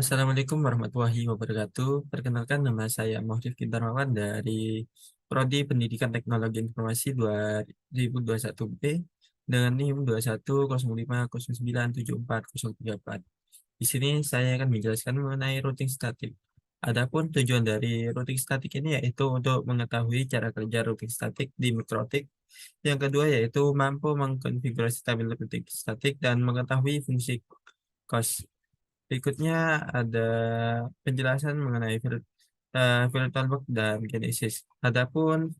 Assalamualaikum warahmatullahi wabarakatuh. Perkenalkan nama saya Muhyiddin Darmawan dari Prodi Pendidikan Teknologi Informasi 2021 B dengan NIM 210050974034. Di sini saya akan menjelaskan mengenai routing statik. Adapun tujuan dari routing statik ini yaitu untuk mengetahui cara kerja routing statik di mikrotik. Yang kedua yaitu mampu mengkonfigurasi tabel routing statik dan mengetahui fungsi COS. Berikutnya ada penjelasan mengenai VirtualBox dan Genesis. Adapun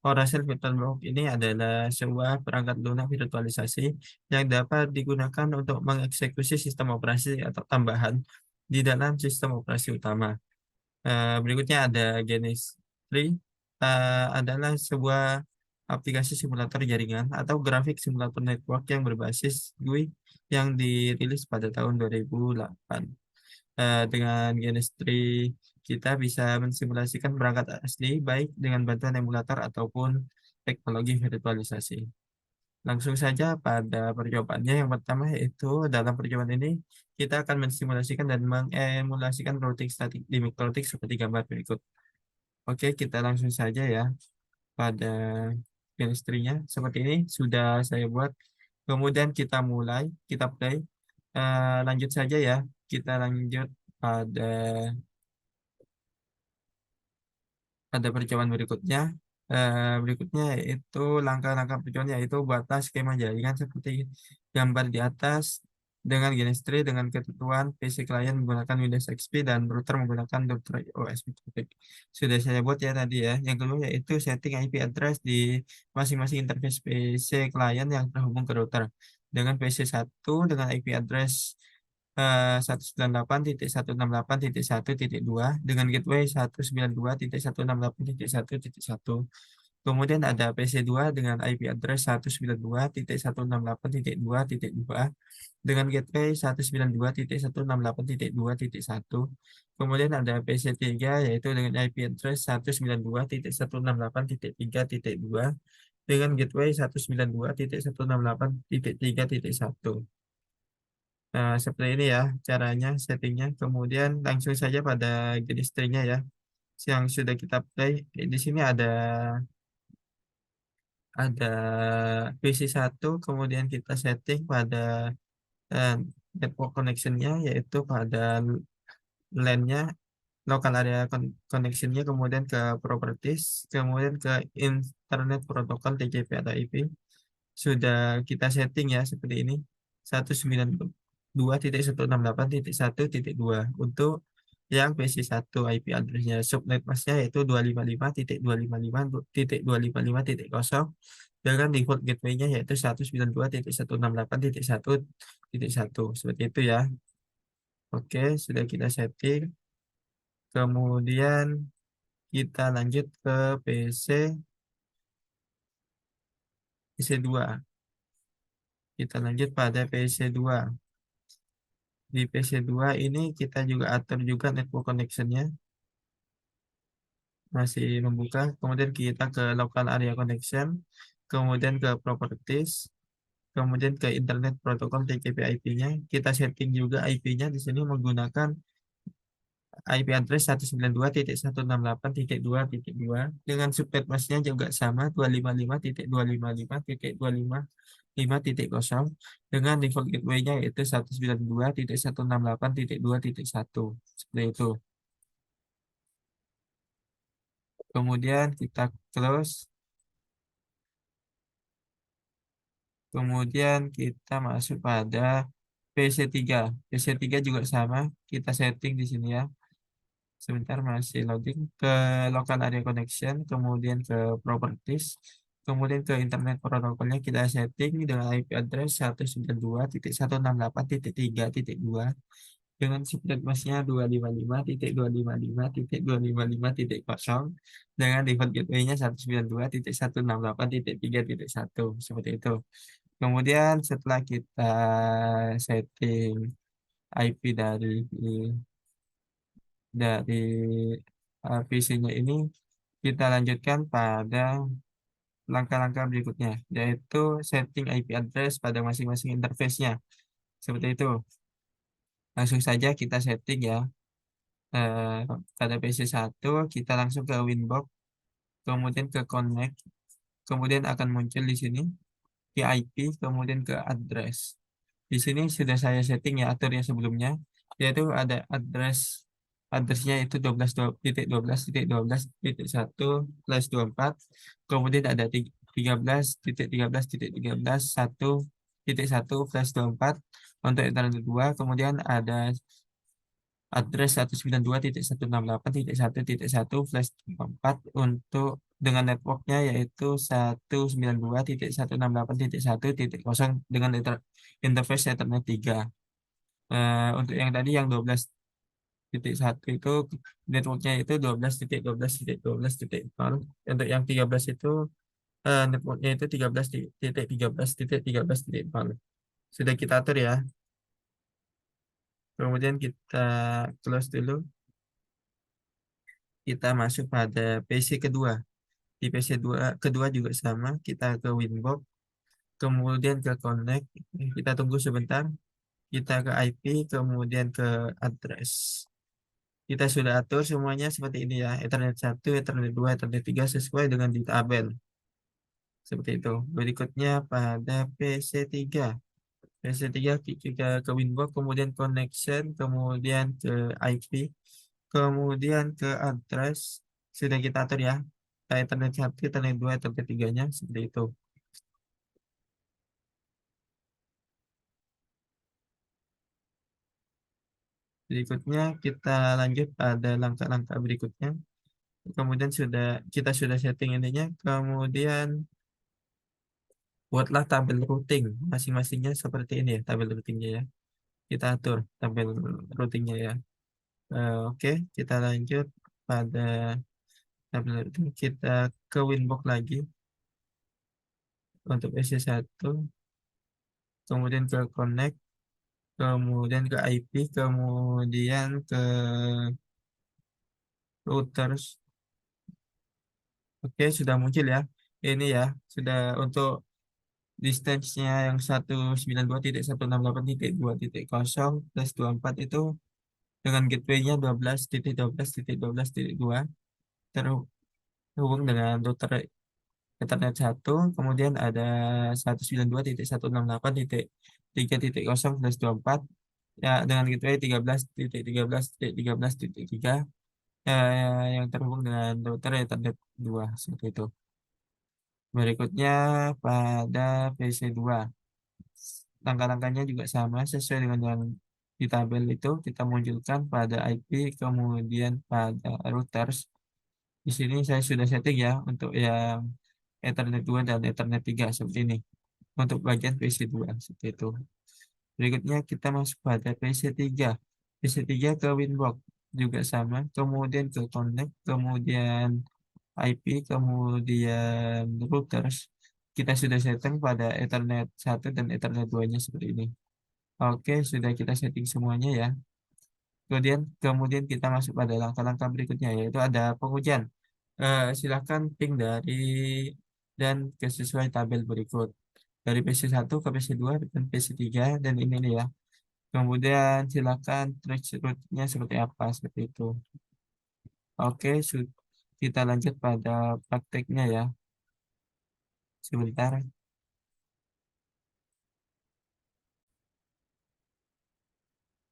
Oracle VirtualBox ini adalah sebuah perangkat lunak virtualisasi yang dapat digunakan untuk mengeksekusi sistem operasi atau tambahan di dalam sistem operasi utama. Berikutnya ada Genesis 3, adalah sebuah aplikasi simulator jaringan atau grafik simulator network yang berbasis GUI yang dirilis pada tahun 2008. Dengan Genesis 3, kita bisa mensimulasikan perangkat asli baik dengan bantuan emulator ataupun teknologi virtualisasi. Langsung saja pada percobaannya. Yang pertama yaitu dalam percobaan ini kita akan mensimulasikan dan mengemulasikan routing statik di mikrotik seperti gambar berikut. Oke, kita langsung saja ya pada chemistry-nya. Seperti ini sudah saya buat. Kemudian kita play. Lanjut saja ya. Kita lanjut pada percobaan berikutnya. Berikutnya yaitu langkah-langkah percobaan yaitu buatlah skema jaringan seperti gambar di atas dengan Genestri dengan ketentuan PC klien menggunakan Windows XP dan router menggunakan router OS Mikrotik. Sudah saya buat ya tadi ya. Yang kedua yaitu setting IP address di masing-masing interface PC klien yang terhubung ke router. Dengan PC1 dengan IP address 198.168.1.2 dengan gateway 192.168.1.1. Kemudian ada PC2 dengan IP address 192.168.2.2 dengan gateway 192.168.2.1. Kemudian ada PC3 yaitu dengan IP address 192.168.3.2 dengan gateway 192.168.3.1. Nah, seperti ini ya caranya settingnya. Kemudian langsung saja pada jenis stringnya ya, yang sudah kita play. Di sini ada PC1, kemudian kita setting pada eh, network connection-nya, yaitu pada LAN-nya, local area connection-nya, kemudian ke properties, kemudian ke internet protocol TCP atau IP. Sudah kita setting ya seperti ini. 192.168.1.2 untuk yang PC1 IP address-nya. Subnet mask-nya yaitu 255.255.255.0 dengan default gateway-nya yaitu 192.168.1.1 seperti itu ya. Oke, sudah kita setting. Kemudian kita lanjut ke PC2. Kita lanjut pada PC2. Di PC2 ini kita juga atur juga network connection-nya. Masih membuka. Kemudian kita ke local area connection. Kemudian ke properties. Kemudian ke internet protocol TCP IP-nya. Kita setting juga IP-nya di sini menggunakan IP address 192.168.2.2 dengan subnet mask-nya juga sama 255.255.255.0 dengan default gateway-nya yaitu 192.168.2.1 seperti itu. Kemudian kita close. Kemudian kita masuk pada PC3. PC3 juga sama, kita setting di sini ya. Sebentar masih loading ke local area connection, kemudian ke properties, kemudian ke internet protokolnya kita setting dengan IP address 192.168.3.2 dengan subnet masknya 255.255.255.0 dengan default gateway-nya 192.168.3.1 seperti itu. Kemudian setelah kita setting IP dari PC-nya ini, kita lanjutkan pada langkah-langkah berikutnya, yaitu setting IP address pada masing-masing interface-nya. Seperti itu. Langsung saja kita setting ya. Eh, Pada PC1 kita langsung ke Winbox, kemudian ke Connect, kemudian akan muncul di sini IP, kemudian ke address. Di sini sudah saya setting ya atur yang sebelumnya, yaitu ada addressnya itu 12.12.12.1/24, kemudian ada 13.13.13.1/1/24 untuk internet 2, kemudian ada address 192.168.1.1 flash 4 untuk dengan networknya yaitu 192.168.1.0 dengan interface Ethernet 3. Untuk yang tadi yang 12.1 itu networknya itu 12.12.12.0. Untuk yang 13 itu networknya itu 13.13.13.13.0. Sudah kita atur ya. Kemudian kita close dulu. Kita masuk pada PC kedua. Di PC kedua juga sama, kita ke Winbox, kemudian ke Connect, kita tunggu sebentar, kita ke IP, kemudian ke address. Kita sudah atur semuanya seperti ini ya, Ethernet 1, Ethernet 2, Ethernet 3 sesuai dengan di tabel. Seperti itu. Berikutnya pada PC3. PC3 kita ke Winbox, kemudian connection, kemudian ke IP, kemudian ke address. Sudah kita atur ya. Ethernet 1, Ethernet 2, Ethernet 3-nya seperti itu. Berikutnya kita lanjut pada langkah-langkah berikutnya. Kemudian kita sudah setting ininya. Kemudian buatlah tabel routing masing-masingnya seperti ini ya tabel routingnya ya. Kita atur tabel routingnya ya. Oke, kita lanjut pada tabel routing. Kita ke Winbox lagi untuk SC1. Kemudian ke Connect. Kemudian ke IP. Kemudian ke routers. Oke, sudah muncul ya. Ini ya, sudah untuk distance-nya yang 192.168.2.0 plus 24 itu dengan gateway-nya 12.12.12.2 terhubung dengan router Ethernet 1, kemudian ada 192.168.3.0 plus 24 ya dengan gateway 13.13.13.13.3 yang terhubung dengan router Ethernet 2 seperti itu. Berikutnya pada PC2. Langkah-langkahnya juga sama sesuai dengan yang di tabel itu kita munculkan pada IP kemudian pada routers. Di sini saya sudah setting ya untuk yang Ethernet 2 dan Ethernet 3 seperti ini. Untuk bagian PC2 seperti itu. Berikutnya kita masuk pada PC3. PC3 ke Winbox juga sama, kemudian ke Connect, kemudian IP, kemudian routers. Kita sudah setting pada Ethernet 1 dan Ethernet 2-nya seperti ini. Oke, sudah kita setting semuanya ya. Kemudian kita masuk pada langkah-langkah berikutnya yaitu ada pengujian. Silakan ping dari dan ke sesuai tabel berikut. Dari PC1 ke PC2 dan PC3 dan ini nih ya. Kemudian silakan trace route-nya seperti apa seperti itu. Oke, kita lanjut pada prakteknya ya. Sebentar.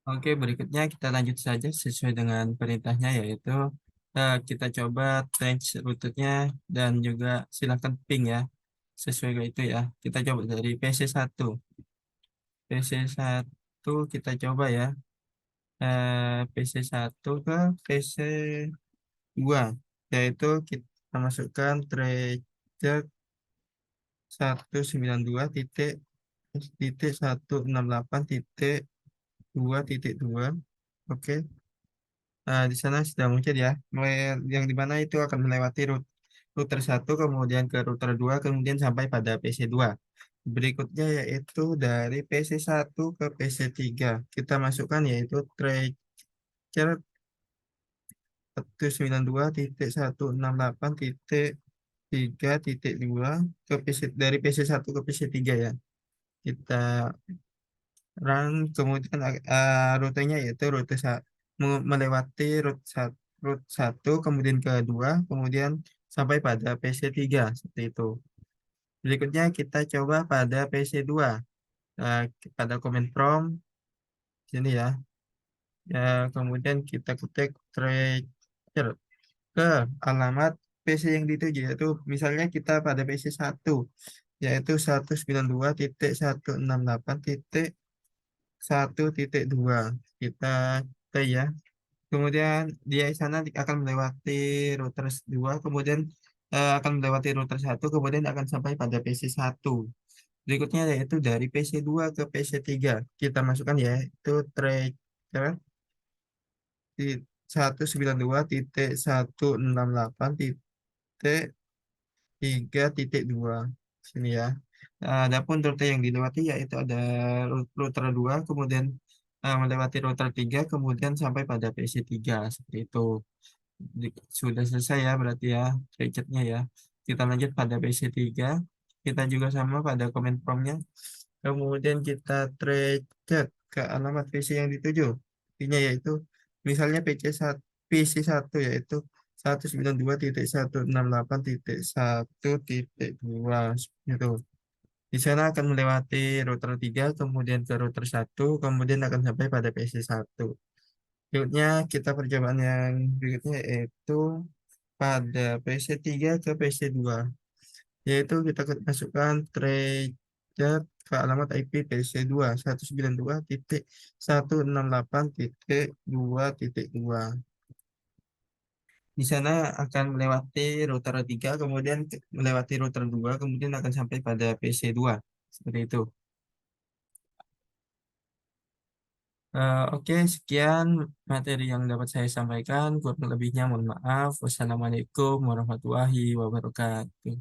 Oke, berikutnya kita lanjut saja sesuai dengan perintahnya yaitu kita coba change rutenya dan juga silakan ping ya sesuai dengan itu ya. Kita coba dari PC1. PC1 kita coba ya. PC1 ke PC2 yaitu kita masukkan track 192 titik 168 titik 2. Oke. Nah, di sana sudah muncul ya, yang di mana itu akan melewati router 1, kemudian ke router 2, kemudian sampai pada PC2. Berikutnya yaitu dari PC1 ke PC3. Kita masukkan yaitu tracker 192.168.3.2 ke PC dari PC1 ke PC3 ya. Kita kemudian rutenya yaitu melewati route 1, kemudian ke 2, kemudian sampai pada PC 3 seperti itu. Berikutnya kita coba pada PC 2. Pada comment prompt sini ya. Kemudian kita ketik tracer ke alamat PC yang dituju, yaitu misalnya kita pada PC 1, yaitu 192.168.1.2. Kita play ya. Kemudian dia di sana akan melewati router 2, kemudian akan melewati router 1, kemudian akan sampai pada PC 1. Berikutnya yaitu dari PC 2 ke PC 3. Kita masukkan ya, itu tracker di 192.168.3.2 sini ya. Adapun rute yang dilewati yaitu ada router 2, kemudian melewati router 3, kemudian sampai pada PC 3 seperti itu. Sudah selesai ya berarti ya gadgetnya ya. Kita lanjut pada PC 3. Kita juga sama pada comment prompt-nya. Kemudian kita trace ke alamat PC yang dituju. Intinya yaitu misalnya PC 1 yaitu 192.168.1.2 gitu. Di sana akan melewati router 3, kemudian ke router 1, kemudian akan sampai pada PC 1. Berikutnya kita percobaan yang berikutnya yaitu pada PC 3 ke PC 2, yaitu kita masukkan trajet ke alamat IP PC 2 192.168.2.2. Di sana akan melewati router 3, kemudian melewati router 2, kemudian akan sampai pada PC 2 seperti itu. Oke, sekian materi yang dapat saya sampaikan. Kurang lebihnya mohon maaf. Wassalamualaikum warahmatullahi wabarakatuh.